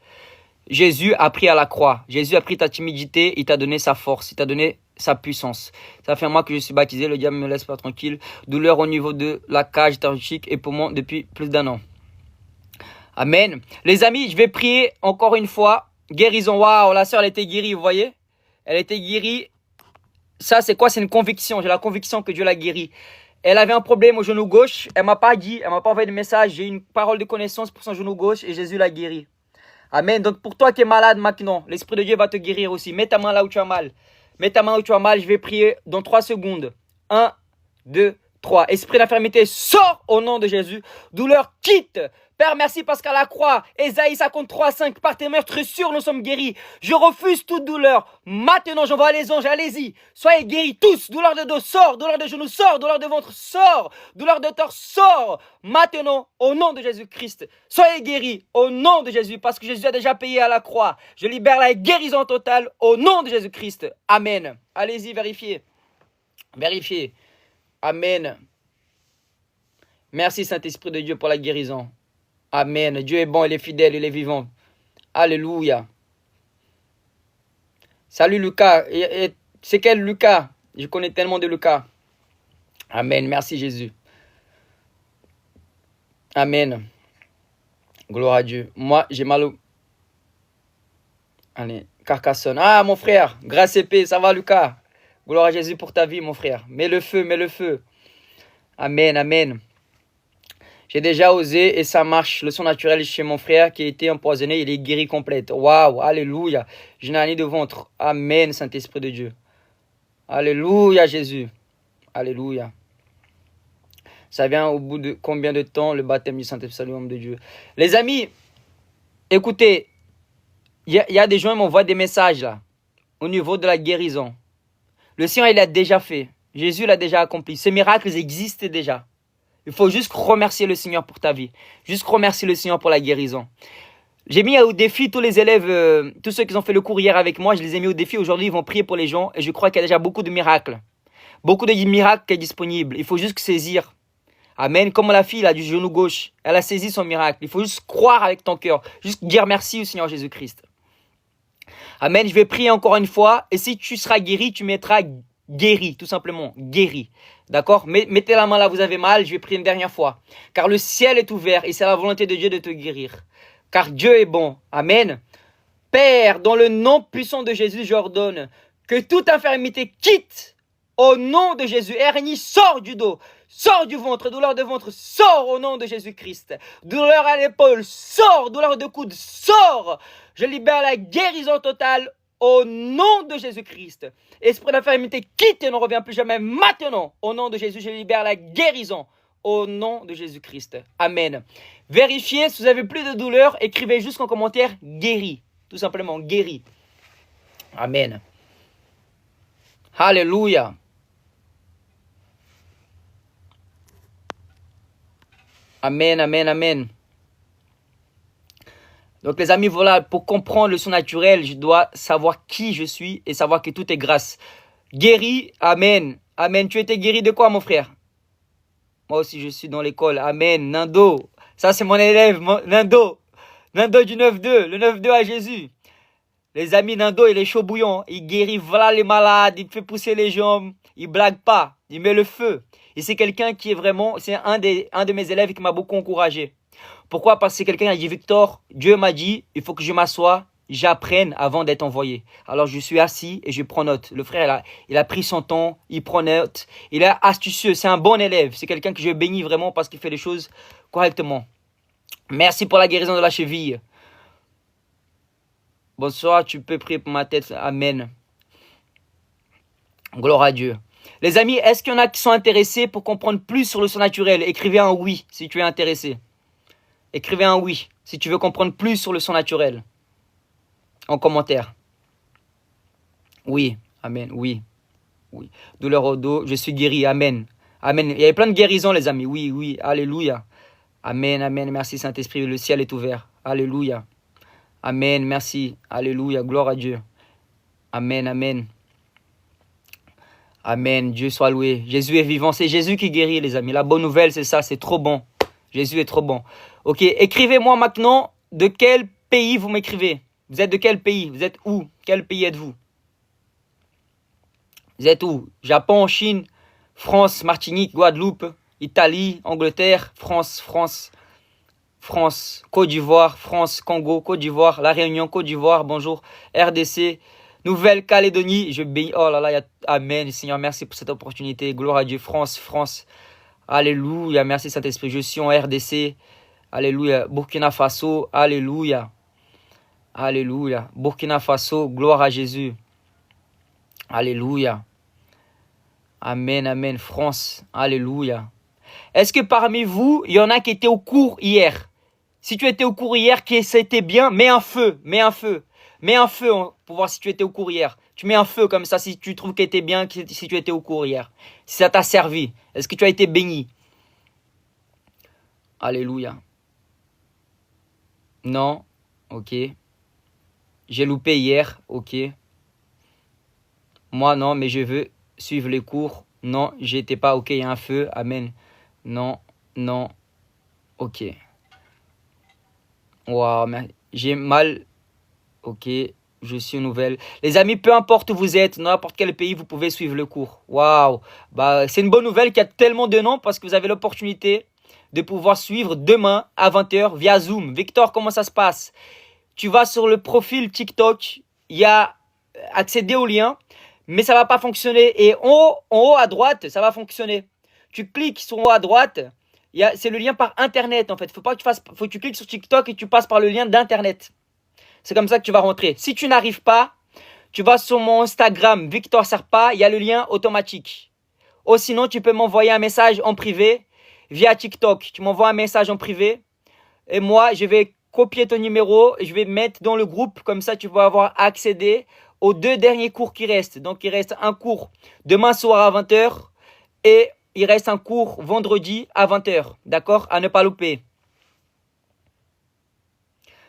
Jésus a pris à la croix. Jésus a pris ta timidité, il t'a donné sa force, il t'a donné sa puissance. Ça fait un mois que je suis baptisé, le diable ne me laisse pas tranquille. Douleur au niveau de la cage thoracique et poumon depuis plus d'1 an. Amen. Les amis, je vais prier encore une fois. Guérison. Waouh, la sœur, elle était guérie, vous voyez? Elle était guérie. Ça, c'est quoi? C'est une conviction. J'ai la conviction que Dieu l'a guérie. Elle avait un problème au genou gauche. Elle m'a pas dit, elle m'a pas envoyé de message. J'ai une parole de connaissance pour son genou gauche et Jésus l'a guéri. Amen. Donc pour toi qui es malade maintenant, l'Esprit de Dieu va te guérir aussi. Mets ta main là où tu as mal. Mets ta main où tu as mal. Je vais prier dans 3 secondes. 1, 2, 3. Esprit d'infirmité, sors au nom de Jésus. Douleur, quitte. Père, merci parce qu'à la croix, Ésaïe 53, 5, par tes meurtrissures, nous sommes guéris. Je refuse toute douleur. Maintenant, j'envoie les anges, allez-y. Soyez guéris tous. Douleur de dos, sors. Douleur de genou, sors. Douleur de ventre, sors. Douleur de torse, sors. Maintenant, au nom de Jésus-Christ, soyez guéris au nom de Jésus parce que Jésus a déjà payé à la croix. Je libère la guérison totale au nom de Jésus-Christ. Amen. Allez-y, vérifiez. Vérifiez. Amen. Merci Saint-Esprit de Dieu pour la guérison. Amen. Dieu est bon, il est fidèle, il est vivant. Alléluia. Salut Lucas. C'est quel Lucas? Je connais tellement de Lucas. Amen. Merci Jésus. Amen. Gloire à Dieu. Moi, j'ai mal au... Allez, Carcassonne. Ah, mon frère. Grâce et paix. Ça va Lucas? Gloire à Jésus pour ta vie, mon frère. Mets le feu, mets le feu. Amen, amen. J'ai déjà osé et ça marche. Le sang naturel chez mon frère qui a été empoisonné, il est guéri complète. Waouh, alléluia. Je n'ai rien de ventre. Amen, Saint-Esprit de Dieu. Alléluia, Jésus. Alléluia. Ça vient au bout de combien de temps le baptême du Saint-Esprit de Dieu? Les amis, écoutez, il y a des gens qui m'envoient des messages là, au niveau de la guérison. Le Seigneur, il l'a déjà fait. Jésus l'a déjà accompli. Ces miracles existent déjà. Il faut juste remercier le Seigneur pour ta vie. Juste remercier le Seigneur pour la guérison. J'ai mis au défi tous les élèves, tous ceux qui ont fait le cours hier avec moi, je les ai mis au défi. Aujourd'hui, ils vont prier pour les gens et je crois qu'il y a déjà beaucoup de miracles. Beaucoup de miracles qui sont disponibles. Il faut juste saisir. Amen. Comme la fille là, du genou gauche, elle a saisi son miracle. Il faut juste croire avec ton cœur. Juste dire merci au Seigneur Jésus-Christ. Amen. Je vais prier encore une fois. Et si tu seras guéri, tu mettras guéri, tout simplement. Guéri. D'accord? Mettez la main là, vous avez mal. Je vais prier une dernière fois. Car le ciel est ouvert et c'est la volonté de Dieu de te guérir. Car Dieu est bon. Amen. Père, dans le nom puissant de Jésus, j'ordonne que toute infirmité quitte au nom de Jésus. Hernie, sort du dos, sort du ventre, douleur de ventre, sort au nom de Jésus-Christ. Douleur à l'épaule, sort, douleur de coude, sort. Je libère la guérison totale Au nom de Jésus-Christ. Esprit d'infirmité, quitte et ne reviens plus jamais maintenant. Au nom de Jésus, je libère la guérison. Au nom de Jésus-Christ. Amen. Vérifiez si vous avez plus de douleur. Écrivez juste en commentaire guéri. Tout simplement guéri. Amen. Alléluia. Amen, amen, amen. Donc les amis, voilà, pour comprendre le surnaturel, je dois savoir qui je suis et savoir que tout est grâce. Guéri, amen. Amen. Tu étais guéri de quoi, mon frère? Moi aussi, je suis dans l'école. Amen. Nando. Ça, c'est mon élève. Nando. Nando du 9-2. Le 9-2 à Jésus. Les amis, Nando, il est chaud bouillant. Il guérit, voilà les malades. Il fait pousser les jambes. Il blague pas. Il met le feu. Et c'est quelqu'un qui est vraiment... C'est un de mes élèves qui m'a beaucoup encouragé. Pourquoi? Parce que c'est quelqu'un qui a dit, Victor, Dieu m'a dit, il faut que je m'assoie, j'apprenne avant d'être envoyé. Alors je suis assis et je prends note. Le frère, il a pris son temps, il prend note. Il est astucieux, c'est un bon élève. C'est quelqu'un que je bénis vraiment parce qu'il fait les choses correctement. Merci pour la guérison de la cheville. Bonsoir, tu peux prier pour ma tête. Amen. Gloire à Dieu. Les amis, est-ce qu'il y en a qui sont intéressés pour comprendre plus sur le surnaturel? Écrivez un oui si tu es intéressé. Écrivez un oui si tu veux comprendre plus sur le surnaturel. En commentaire. Oui, amen, oui. Oui. Douleur au dos, je suis guéri, amen. Amen. Il y a plein de guérisons, les amis. Oui, oui, alléluia. Amen, amen. Merci Saint-Esprit, le ciel est ouvert. Alléluia. Amen, merci. Alléluia, gloire à Dieu. Amen, amen. Amen, Dieu soit loué. Jésus est vivant, c'est Jésus qui guérit, les amis. La bonne nouvelle, c'est ça, c'est trop bon. Jésus est trop bon. Ok, écrivez-moi maintenant de quel pays vous m'écrivez. Vous êtes de quel pays? Vous êtes où? Quel pays êtes-vous? Vous êtes où? Japon, Chine, France, Martinique, Guadeloupe, Italie, Angleterre, France, Côte d'Ivoire, France, Congo, Côte d'Ivoire, La Réunion, Côte d'Ivoire, bonjour, RDC, Nouvelle-Calédonie, je bénis, oh là là, amen, Seigneur, merci pour cette opportunité, gloire à Dieu, France, alléluia, merci Saint-Esprit, je suis en RDC, alléluia, Burkina Faso, alléluia, Burkina Faso, gloire à Jésus, alléluia, amen, France, alléluia. Est-ce que parmi vous, il y en a qui étaient au cours hier? Si tu étais au cours hier, que c'était bien, mets un feu pour voir si tu étais au cours hier. Tu mets un feu comme ça si tu trouves que c'était bien, si tu étais au cours hier. Si ça t'a servi. Est-ce que tu as été béni? Alléluia. Non. Ok. J'ai loupé hier. Ok. Moi, non, mais je veux suivre les cours. Non, j'étais pas. Ok, il y a un feu. Amen. Non. Ok. Waouh, j'ai mal. Ok, je suis nouvelle. Les amis, peu importe où vous êtes, dans n'importe quel pays, vous pouvez suivre le cours. Waouh, bah, c'est une bonne nouvelle qu'il y a tellement de noms parce que vous avez l'opportunité de pouvoir suivre demain à 20h via Zoom. Victor, comment ça se passe? Tu vas sur le profil TikTok, il y a accéder au lien, mais ça ne va pas fonctionner. Et en haut à droite, ça va fonctionner. Tu cliques sur en haut à droite. C'est le lien par internet en fait. Faut que tu cliques sur TikTok et tu passes par le lien d'internet. C'est comme ça que tu vas rentrer. Si tu n'arrives pas, tu vas sur mon Instagram Victor Serpa, il y a le lien automatique. Ou sinon, tu peux m'envoyer un message en privé via TikTok. Tu m'envoies un message en privé et moi, je vais copier ton numéro et je vais mettre dans le groupe. Comme ça, tu vas avoir accédé aux 2 derniers cours qui restent. Donc, il reste un cours demain soir à 20h et il reste un cours vendredi à 20h. D'accord? À ne pas louper.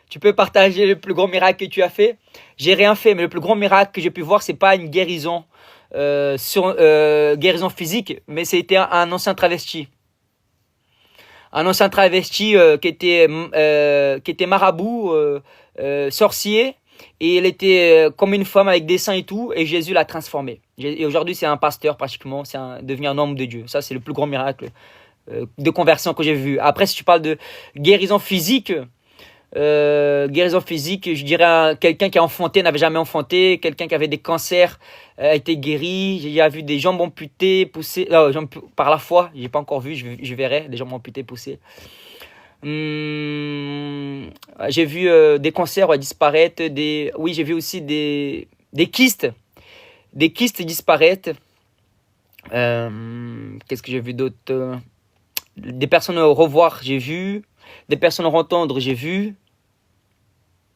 Tu peux partager le plus grand miracle que tu as fait. J'ai rien fait, mais le plus grand miracle que j'ai pu voir, c'est pas une guérison, guérison physique, mais c'était un ancien travesti. Un ancien travesti qui était marabout, sorcier, et il était comme une femme avec des seins et tout, et Jésus l'a transformé. Et aujourd'hui, c'est un pasteur pratiquement, devenu un homme de Dieu. Ça, c'est le plus grand miracle de conversion que j'ai vu. Après, si tu parles de guérison physique, je dirais quelqu'un qui a enfanté, n'avait jamais enfanté, quelqu'un qui avait des cancers a été guéri. J'ai vu des jambes amputées, poussées par la foi. J'ai pas encore vu, je verrai des jambes amputées, poussées. J'ai vu des cancers disparaître. Oui, j'ai vu aussi des des kystes disparaissent. Qu'est-ce que j'ai vu d'autre? Des personnes au revoir, j'ai vu. Des personnes au entendre, j'ai vu.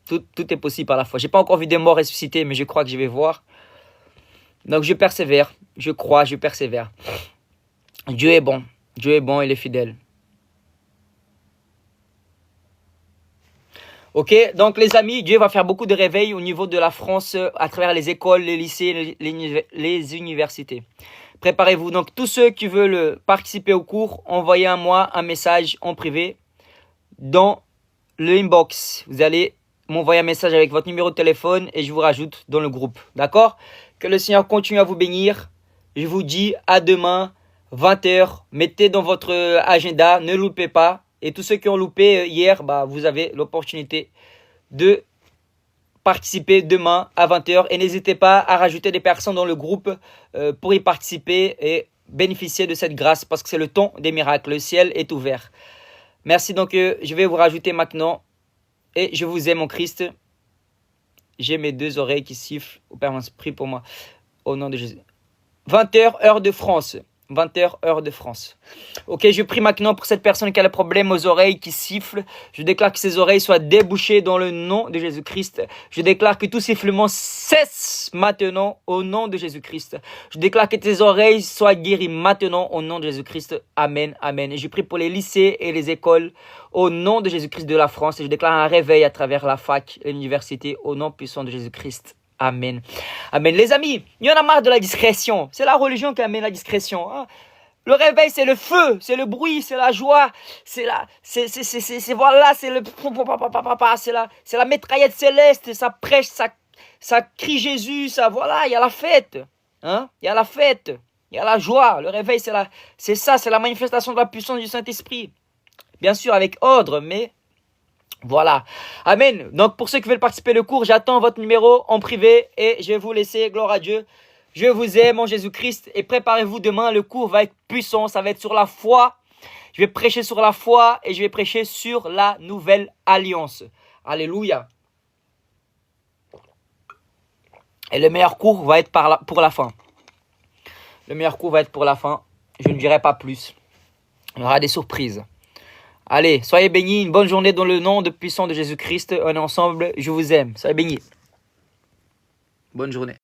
Tout est possible à la fois. J'ai pas encore vu des morts ressuscités, mais je crois que je vais voir. Donc je persévère. Je crois, je persévère. Dieu est bon. Dieu est bon, il est fidèle. Ok, donc les amis, Dieu va faire beaucoup de réveils au niveau de la France à travers les écoles, les lycées, les universités. Préparez-vous. Donc tous ceux qui veulent participer au cours, envoyez à moi un message en privé dans le inbox. Vous allez m'envoyer un message avec votre numéro de téléphone et je vous rajoute dans le groupe. D'accord? Que le Seigneur continue à vous bénir. Je vous dis à demain, 20h. Mettez dans votre agenda, ne loupez pas. Et tous ceux qui ont loupé hier, vous avez l'opportunité de participer demain à 20h. Et n'hésitez pas à rajouter des personnes dans le groupe pour y participer et bénéficier de cette grâce parce que c'est le temps des miracles. Le ciel est ouvert. Merci, donc je vais vous rajouter maintenant. Et je vous aime en Christ. J'ai mes 2 oreilles qui sifflent. Au Père, prie pour moi. Au nom de Jésus. 20h, heure de France. 20h, heure de France. Ok, je prie maintenant pour cette personne qui a le problème aux oreilles qui sifflent. Je déclare que ses oreilles soient débouchées dans le nom de Jésus-Christ. Je déclare que tout sifflement cesse maintenant au nom de Jésus-Christ. Je déclare que tes oreilles soient guéries maintenant au nom de Jésus-Christ. Amen, amen. Et je prie pour les lycées et les écoles au nom de Jésus-Christ de la France. Et je déclare un réveil à travers la fac et l'université au nom puissant de Jésus-Christ. Amen. Amen. Les amis, il y en a marre de la discrétion. C'est la religion qui amène la discrétion. Hein? Le réveil, c'est le feu, c'est le bruit, c'est la joie, c'est la métraillette céleste, ça prêche, ça crie Jésus, ça, voilà, il y a la fête. Hein? Il y a la fête, il y a la joie. Le réveil, c'est la manifestation de la puissance du Saint-Esprit. Bien sûr, avec ordre, mais voilà. Amen. Donc, pour ceux qui veulent participer au cours, j'attends votre numéro en privé et je vais vous laisser. Gloire à Dieu. Je vous aime en Jésus-Christ et préparez-vous demain. Le cours va être puissant. Ça va être sur la foi. Je vais prêcher sur la foi et je vais prêcher sur la nouvelle alliance. Alléluia. Et le meilleur cours va être pour la fin. Le meilleur cours va être pour la fin. Je ne dirai pas plus. Il y aura des surprises. Allez, soyez bénis, une bonne journée dans le nom de puissant de Jésus-Christ. On est ensemble, je vous aime. Soyez bénis. Bonne journée.